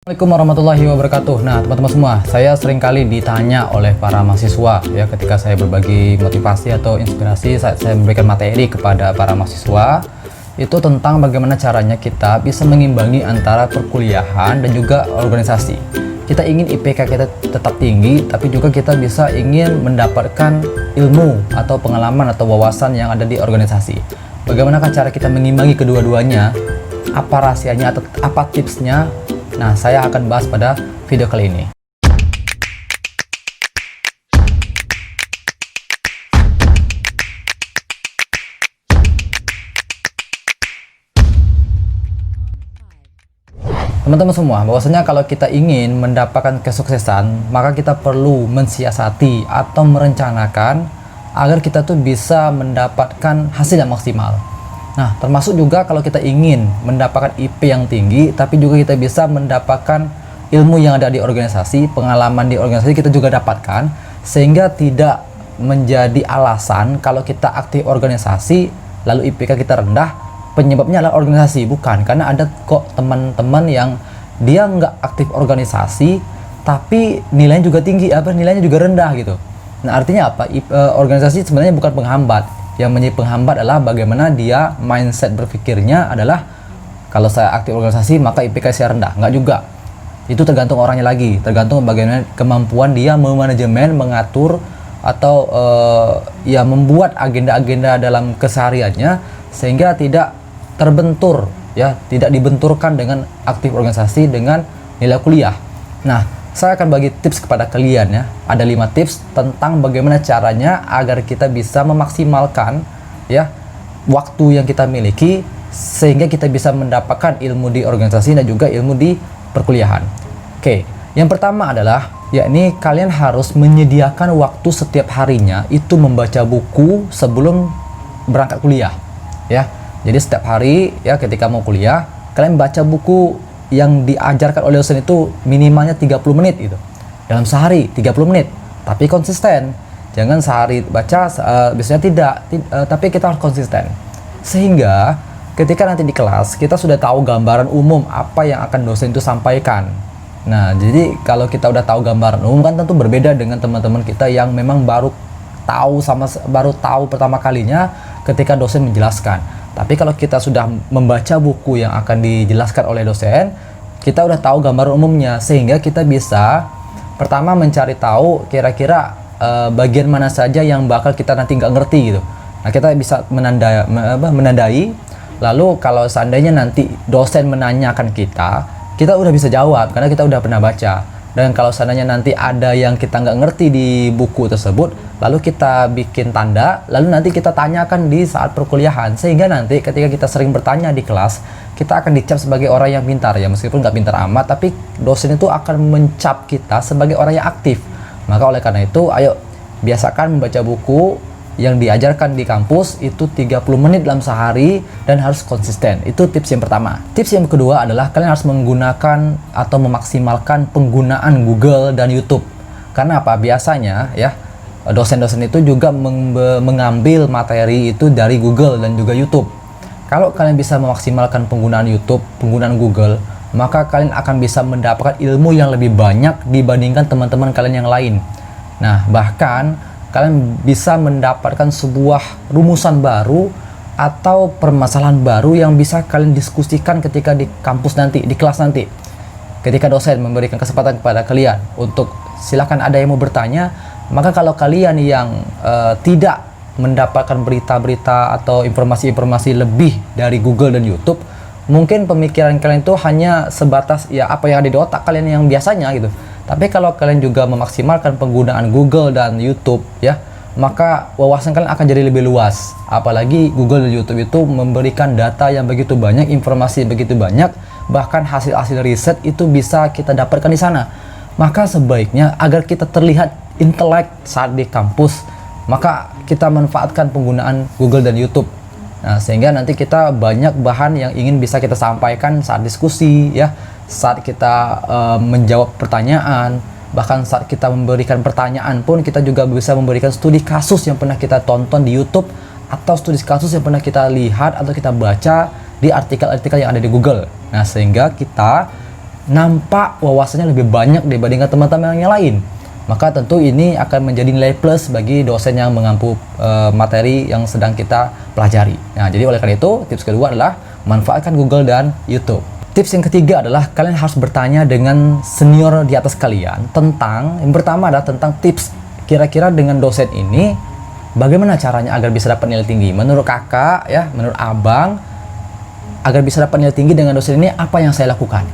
Assalamualaikum warahmatullahi wabarakatuh. Nah, teman-teman semua, saya sering kali ditanya oleh para mahasiswa ya ketika saya berbagi motivasi atau inspirasi saat saya memberikan materi kepada para mahasiswa itu tentang bagaimana caranya kita bisa mengimbangi antara perkuliahan dan juga organisasi. Kita ingin IPK kita tetap tinggi, tapi juga kita bisa ingin mendapatkan ilmu atau pengalaman atau wawasan yang ada di organisasi. Bagaimana cara kita mengimbangi kedua-duanya? Apa rahasianya atau apa tipsnya? Nah, saya akan bahas pada video kali ini. Teman-teman semua, bahwasanya kalau kita ingin mendapatkan kesuksesan, maka kita perlu mensiasati atau merencanakan agar kita tuh bisa mendapatkan hasil yang maksimal. Nah, termasuk juga kalau kita ingin mendapatkan IP yang tinggi, tapi juga kita bisa mendapatkan ilmu yang ada di organisasi, pengalaman di organisasi kita juga dapatkan, sehingga tidak menjadi alasan kalau kita aktif organisasi, lalu IPK kita rendah, penyebabnya adalah organisasi. Bukan, karena ada kok teman-teman yang dia nggak aktif organisasi, tapi nilainya juga tinggi, nilainya juga rendah gitu. Nah, artinya apa? Organisasi sebenarnya bukan penghambat. Yang menjadi penghambat adalah bagaimana dia mindset berpikirnya adalah kalau saya aktif organisasi maka IPK saya rendah. Nggak juga. Itu tergantung orangnya lagi, tergantung bagaimana kemampuan dia memanajemen, mengatur atau ya membuat agenda-agenda dalam kesehariannya sehingga tidak terbentur ya, tidak dibenturkan dengan aktif organisasi dengan nilai kuliah. Nah, saya akan bagi tips kepada kalian ya. Ada 5 tips tentang bagaimana caranya agar kita bisa memaksimalkan ya waktu yang kita miliki sehingga kita bisa mendapatkan ilmu di organisasi dan juga ilmu di perkuliahan. Oke, yang pertama adalah yakni kalian harus menyediakan waktu setiap harinya itu membaca buku sebelum berangkat kuliah ya. Jadi setiap hari ya ketika mau kuliah kalian baca buku yang diajarkan oleh dosen itu minimalnya 30 menit gitu. Dalam sehari 30 menit, tapi konsisten. Jangan sehari baca biasanya tidak, tapi kita harus konsisten. Sehingga ketika nanti di kelas kita sudah tahu gambaran umum apa yang akan dosen itu sampaikan. Nah, jadi kalau kita udah tahu gambaran umum kan tentu berbeda dengan teman-teman kita yang memang baru tahu pertama kalinya ketika dosen menjelaskan. Tapi kalau kita sudah membaca buku yang akan dijelaskan oleh dosen, kita udah tahu gambaran umumnya sehingga kita bisa pertama mencari tahu kira-kira bagian mana saja yang bakal kita nanti nggak ngerti gitu. Nah, kita bisa menandai. Lalu kalau seandainya nanti dosen menanyakan kita udah bisa jawab karena kita udah pernah baca. Dan kalau seandainya nanti ada yang kita nggak ngerti di buku tersebut, lalu kita bikin tanda, lalu nanti kita tanyakan di saat perkuliahan. Sehingga nanti ketika kita sering bertanya di kelas, kita akan dicap sebagai orang yang pintar ya, meskipun nggak pintar amat, tapi dosen itu akan mencap kita sebagai orang yang aktif. Maka oleh karena itu, ayo biasakan membaca buku yang diajarkan di kampus itu 30 menit dalam sehari dan harus konsisten. Itu tips yang pertama. Tips yang kedua adalah kalian harus menggunakan atau memaksimalkan penggunaan Google dan YouTube. Karena apa? Biasanya ya dosen-dosen itu juga mengambil materi itu dari Google dan juga YouTube. Kalau kalian bisa memaksimalkan penggunaan YouTube, penggunaan Google, maka kalian akan bisa mendapatkan ilmu yang lebih banyak dibandingkan teman-teman kalian yang lain. Nah, bahkan kalian bisa mendapatkan sebuah rumusan baru atau permasalahan baru yang bisa kalian diskusikan ketika di kampus nanti, di kelas nanti. Ketika dosen memberikan kesempatan kepada kalian untuk silakan ada yang mau bertanya, maka kalau kalian yang tidak mendapatkan berita-berita atau informasi-informasi lebih dari Google dan YouTube, mungkin pemikiran kalian itu hanya sebatas ya apa yang ada di otak kalian yang biasanya gitu. Tapi kalau kalian juga memaksimalkan penggunaan Google dan YouTube ya, maka wawasan kalian akan jadi lebih luas. Apalagi Google dan YouTube itu memberikan data yang begitu banyak, informasi yang begitu banyak, bahkan hasil-hasil riset itu bisa kita dapatkan di sana. Maka sebaiknya agar kita terlihat intelek saat di kampus, maka kita manfaatkan penggunaan Google dan YouTube. Nah, sehingga nanti kita banyak bahan yang ingin bisa kita sampaikan saat diskusi ya, saat kita menjawab pertanyaan, bahkan saat kita memberikan pertanyaan pun kita juga bisa memberikan studi kasus yang pernah kita tonton di YouTube atau studi kasus yang pernah kita lihat atau kita baca di artikel-artikel yang ada di Google. Nah, sehingga kita nampak wawasannya lebih banyak dibandingkan teman-teman yang lain. Maka tentu ini akan menjadi nilai plus bagi dosen yang mengampu materi yang sedang kita pelajari. Nah, jadi oleh karena itu, tips kedua adalah manfaatkan Google dan YouTube. Tips yang ketiga adalah kalian harus bertanya dengan senior di atas kalian tentang, yang pertama adalah tentang tips kira-kira dengan dosen ini bagaimana caranya agar bisa dapat nilai tinggi. Menurut kakak ya, menurut abang, agar bisa dapat nilai tinggi dengan dosen ini apa yang saya lakukan?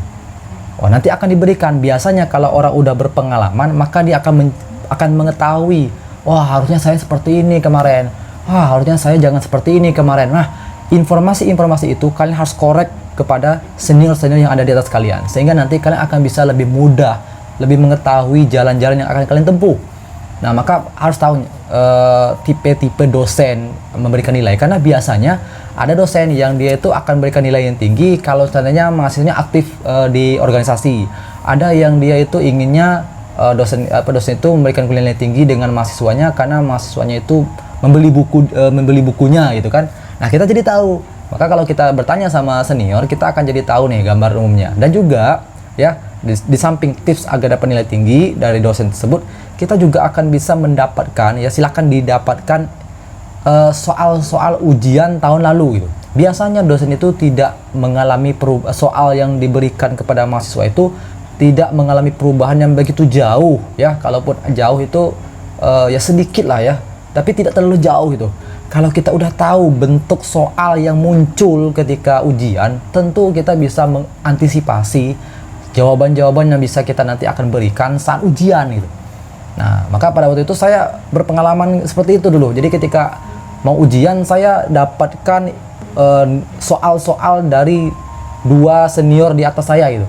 Oh, nanti akan diberikan. Biasanya kalau orang udah berpengalaman, maka dia akan mengetahui, wah harusnya saya seperti ini kemarin, wah harusnya saya jangan seperti ini kemarin. Nah, informasi-informasi itu kalian harus korek kepada senior-senior yang ada di atas kalian, sehingga nanti kalian akan bisa lebih mudah, lebih mengetahui jalan-jalan yang akan kalian tempuh. Nah, maka harus tahu tipe-tipe dosen memberikan nilai, karena biasanya ada dosen yang dia itu akan memberikan nilai yang tinggi kalau seandainya mahasiswanya aktif di organisasi. Ada yang dia itu inginnya dosen itu memberikan nilai tinggi dengan mahasiswanya karena mahasiswanya itu membeli bukunya gitu kan. Nah, kita jadi tahu. Maka kalau kita bertanya sama senior, kita akan jadi tahu nih gambar umumnya. Dan juga ya di samping tips agar dapat nilai tinggi dari dosen tersebut, kita juga akan bisa mendapatkan, ya silakan didapatkan soal-soal ujian tahun lalu gitu. Biasanya dosen itu tidak mengalami soal yang diberikan kepada mahasiswa itu tidak mengalami perubahan yang begitu jauh ya. Kalaupun jauh itu ya sedikit lah ya, tapi tidak terlalu jauh gitu. Kalau kita udah tahu bentuk soal yang muncul ketika ujian, tentu kita bisa mengantisipasi jawaban-jawaban yang bisa kita nanti akan berikan saat ujian gitu. Nah, maka pada waktu itu saya berpengalaman seperti itu dulu. Jadi ketika mau ujian, saya dapatkan soal-soal dari dua senior di atas saya gitu.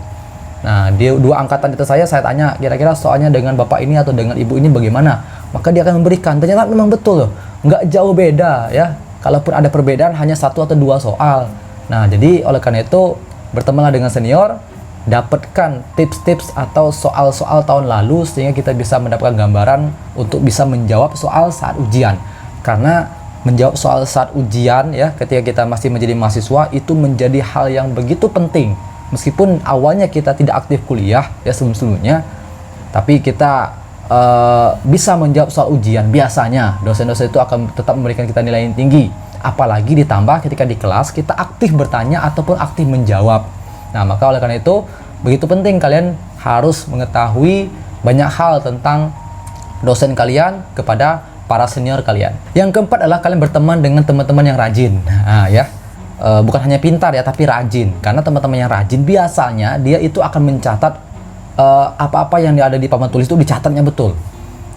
Nah, dua angkatan di atas saya tanya kira-kira soalnya dengan bapak ini atau dengan ibu ini bagaimana. Maka dia akan memberikan. Ternyata memang betul loh, nggak jauh beda ya. Kalaupun ada perbedaan hanya satu atau dua soal. Nah, jadi oleh karena itu bertemanlah dengan senior, dapatkan tips-tips atau soal-soal tahun lalu sehingga kita bisa mendapatkan gambaran untuk bisa menjawab soal saat ujian. Karena menjawab soal saat ujian ya ketika kita masih menjadi mahasiswa itu menjadi hal yang begitu penting. Meskipun awalnya kita tidak aktif kuliah ya sebelum-sebelumnya, tapi kita bisa menjawab soal ujian. Biasanya dosen-dosen itu akan tetap memberikan kita nilai yang tinggi. Apalagi ditambah ketika di kelas kita aktif bertanya ataupun aktif menjawab. Nah, maka oleh karena itu begitu penting kalian harus mengetahui banyak hal tentang dosen kalian kepada para senior kalian. Yang keempat adalah kalian berteman dengan teman-teman yang rajin. Nah, ya. Bukan hanya pintar ya, tapi rajin. Karena teman-teman yang rajin biasanya dia itu akan mencatat apa-apa yang ada di papan tulis itu dicatatnya betul.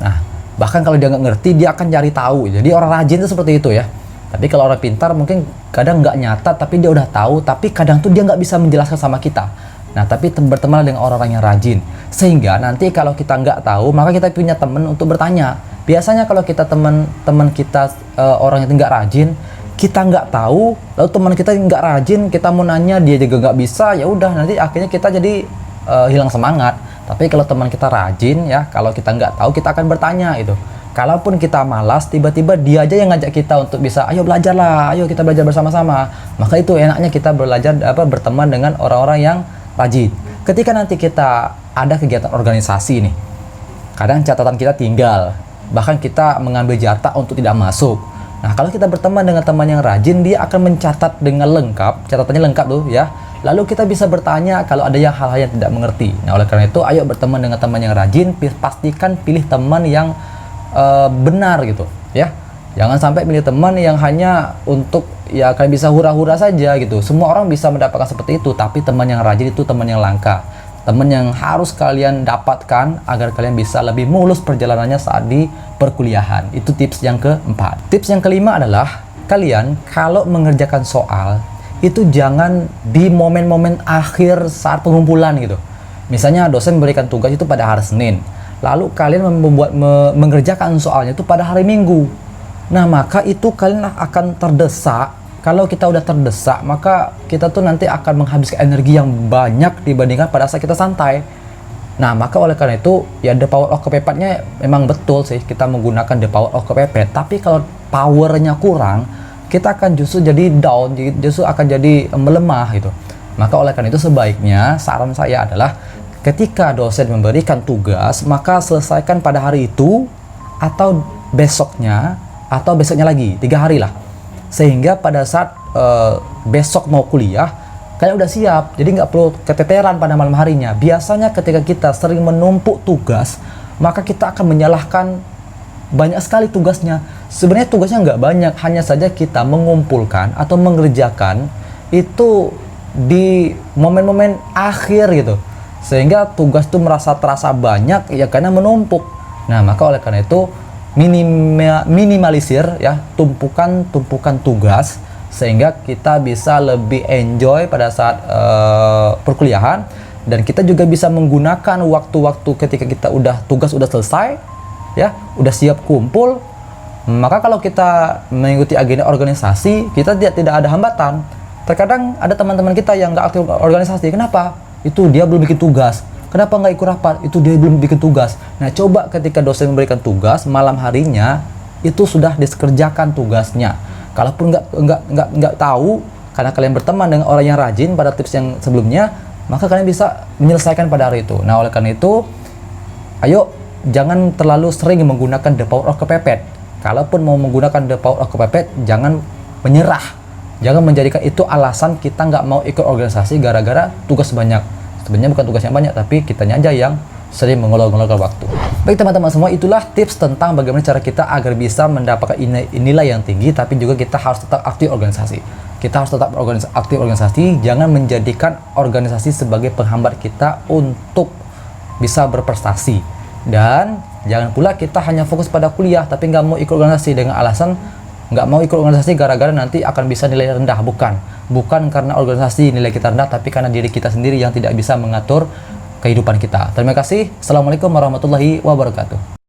Nah, bahkan kalau dia nggak ngerti, dia akan cari tahu. Jadi orang rajin itu seperti itu ya. Tapi kalau orang pintar mungkin kadang nggak nyatat, tapi dia udah tahu, tapi kadang tuh dia nggak bisa menjelaskan sama kita. Nah, tapi berteman dengan orang-orang yang rajin. Sehingga nanti kalau kita nggak tahu, maka kita punya teman untuk bertanya. Biasanya kalau kita teman kita orang yang nggak rajin, kita nggak tahu, lalu teman kita nggak rajin, kita mau nanya dia juga nggak bisa, ya udah nanti akhirnya kita jadi hilang semangat. Tapi kalau teman kita rajin ya, kalau kita nggak tahu kita akan bertanya itu. Kalaupun kita malas, tiba-tiba dia aja yang ngajak kita untuk bisa, ayo belajarlah, ayo kita belajar bersama-sama. Maka itu enaknya kita belajar berteman dengan orang-orang yang rajin. Ketika nanti kita ada kegiatan organisasi nih, kadang catatan kita tinggal, bahkan kita mengambil jatah untuk tidak masuk. Nah, kalau kita berteman dengan teman yang rajin, dia akan mencatat dengan lengkap, catatannya lengkap tuh ya. Lalu kita bisa bertanya kalau ada yang hal-hal yang tidak mengerti. Nah, oleh karena itu, ayo berteman dengan teman yang rajin, pastikan pilih teman yang benar gitu ya. Jangan sampai pilih teman yang hanya untuk ya kalian bisa hura-hura saja gitu. Semua orang bisa mendapatkan seperti itu, tapi teman yang rajin itu teman yang langka. Teman yang harus kalian dapatkan agar kalian bisa lebih mulus perjalanannya saat di perkuliahan. Itu tips yang keempat. Tips yang kelima adalah kalian kalau mengerjakan soal itu jangan di momen-momen akhir saat pengumpulan gitu. Misalnya dosen memberikan tugas itu pada hari Senin, lalu kalian mengerjakan soalnya itu pada hari Minggu. Nah, maka itu kalian akan terdesak. Kalau kita udah terdesak, maka kita tuh nanti akan menghabiskan energi yang banyak dibandingkan pada saat kita santai. Nah, maka oleh karena itu, ya the power of kepepetnya memang betul sih, kita menggunakan the power of kepepet. Tapi kalau powernya kurang, kita akan justru jadi down, justru akan jadi melemah gitu. Maka oleh karena itu sebaiknya saran saya adalah ketika dosen memberikan tugas, maka selesaikan pada hari itu atau besoknya lagi, 3 hari lah. Sehingga pada saat besok mau kuliah, kalian udah siap. Jadi nggak perlu keteteran pada malam harinya. Biasanya ketika kita sering menumpuk tugas, maka kita akan menyalahkan banyak sekali tugasnya. Sebenarnya tugasnya nggak banyak, hanya saja kita mengumpulkan atau mengerjakan itu di momen-momen akhir gitu, sehingga tugas itu terasa banyak ya karena menumpuk. Nah, maka oleh karena itu minimalisir ya tumpukan tugas, sehingga kita bisa lebih enjoy pada saat perkuliahan, dan kita juga bisa menggunakan waktu-waktu ketika kita tugas udah selesai ya, udah siap kumpul. Maka kalau kita mengikuti agenda organisasi, kita tidak ada hambatan. Terkadang ada teman-teman kita yang nggak aktif organisasi. Kenapa? Itu dia belum bikin tugas. Kenapa nggak ikut rapat? Itu dia belum bikin tugas. Nah, coba ketika dosen memberikan tugas, malam harinya itu sudah dikerjakan tugasnya. Kalaupun nggak tahu, karena kalian berteman dengan orang yang rajin pada tips yang sebelumnya, maka kalian bisa menyelesaikan pada hari itu. Nah, oleh karena itu, ayo jangan terlalu sering menggunakan the power of kepepet. Kalaupun mau menggunakan the power of kepepet, jangan menyerah. Jangan menjadikan itu alasan kita nggak mau ikut organisasi gara-gara tugas banyak. Sebenarnya bukan tugasnya banyak, tapi kitanya aja yang sering mengolok-olokkan waktu. Baik teman-teman semua, itulah tips tentang bagaimana cara kita agar bisa mendapatkan nilai yang tinggi, tapi juga kita harus tetap aktif organisasi. Kita harus tetap aktif organisasi, jangan menjadikan organisasi sebagai penghambat kita untuk bisa berprestasi. Dan jangan pula kita hanya fokus pada kuliah, tapi nggak mau ikut organisasi dengan alasan nggak mau ikut organisasi gara-gara nanti akan bisa nilai rendah. Bukan karena organisasi nilai kita rendah, tapi karena diri kita sendiri yang tidak bisa mengatur kehidupan kita. Terima kasih. Assalamualaikum warahmatullahi wabarakatuh.